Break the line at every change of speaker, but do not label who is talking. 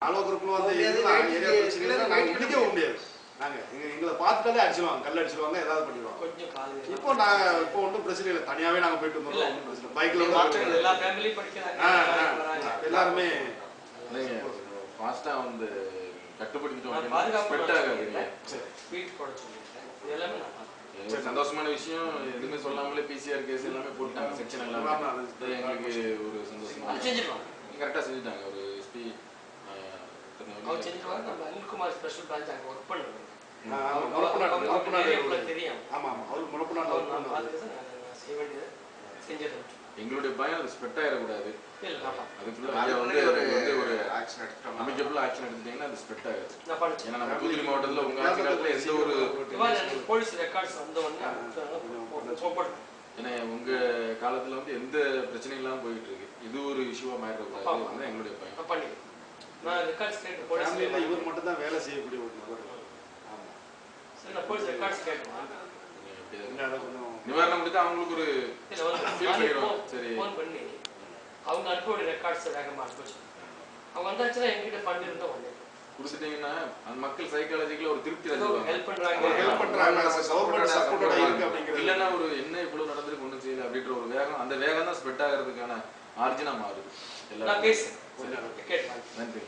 ஆலோசகருக்குள்ள வந்து ஏரியா பிரச்சனைகளை நாங்கள் முடிக்கவும் முடியாது. நாங்கள் எங்களை பார்த்துட்டாலே அடிச்சிடுவாங்க, கல் அடிச்சிடுவாங்க, ஏதாவது பண்ணிடுவாங்க. இப்போ நாங்கள் இப்போ ஒன்றும் பிரச்சனை இல்லை, தனியாகவே நாங்கள் போயிட்டு வந்தோம். ஒன்றும் பிரச்சனை பைக்கில்
எல்லா ஃபேமிலியும் படிக்கிறாங்க,
எல்லாருமே
ஃபாஸ்ட்டாக வந்து கட்டுப்படுத்திட்டோம். சந்தோஷமான விஷயம், எதுவுமே சொல்லாமலே பிசிஆர் கேஸ் எல்லாமே போட்டாங்க, செக்ஷன் எல்லாமே. எங்களுக்கு ஒரு சந்தோஷமா கரெக்டாக செஞ்சுட்டாங்க. ஒரு எஸ்பி
அவர் செஞ்சுருவாங்க. நம்ம அனில்குமார் ஸ்பெஷல் பிரான்ச் அங்கே ஒர்க் பண்ணுறோம். தெரியும்.
ஆமாம், அவர் முழப்பநாடு
செய்ய வேண்டியது செஞ்சிடறோம்.
எங்களுடைய பயம் அது ஸ்ப்ரெட் ஆகிடக்கூடாது. அதுக்குள்ள ஒரு அமைக்கப்புள்ள ஆக்ஷன் எடுத்துட்டீங்கன்னா அது ஸ்ப்ரெட் ஆகாது. ஏன்னா நம்ம தூத்துக்குடி மாவட்டத்தில் உங்க ஆட்சி காலத்தில் எந்த ஒரு
போலீஸ் ரெக்கார்ட்ஸ் வந்த உடனே
ஏன்னா உங்க காலத்துல வந்து எந்த பிரச்சனையும் இல்லாமல் போயிட்டு இருக்கு. இது ஒரு இஷ்யூவா மாறிடக்கூடாது எங்களுடைய பயம்.
நான் ரெக்கார்ட்ஸ் கேட்டு போலீஸ்
இவர் மட்டும் தான் வேலை செய்யக்கூடிய ஒரு நபர்.
சரி, நான் போலீஸ் ரெக்கார்ட்ஸ் கேட்டேன்.
நிவாரணம் கொடுத்து அவங்களுக்கு ஒரு சரி
ஃபோன் பண்ணி அவங்க அனுப்போட ரெக்கார்ட்ஸ் வேகமாக அனுப்பிச்சு அவங்க வந்தாச்சுன்னா எங்கிட்ட ஃபண்ட் இருந்தால் வந்து
கொடுத்துட்டீங்கன்னா அந்த மக்கள் சைக்காலஜிக்கல ஒரு திருப்தி
ஹெல்ப்
பண்றாங்க. இல்லைன்னா ஒரு என்ன இவ்வளவு நடந்துட்டு ஒன்றும் செய்யல அப்படின்ற ஒரு வேகம், அந்த வேகம் தான் ஸ்ப்ரெட் ஆகிறதுக்கான ஆர்ஜினா மாறுது.
எல்லாம் பேசுறேன்.
நன்றி.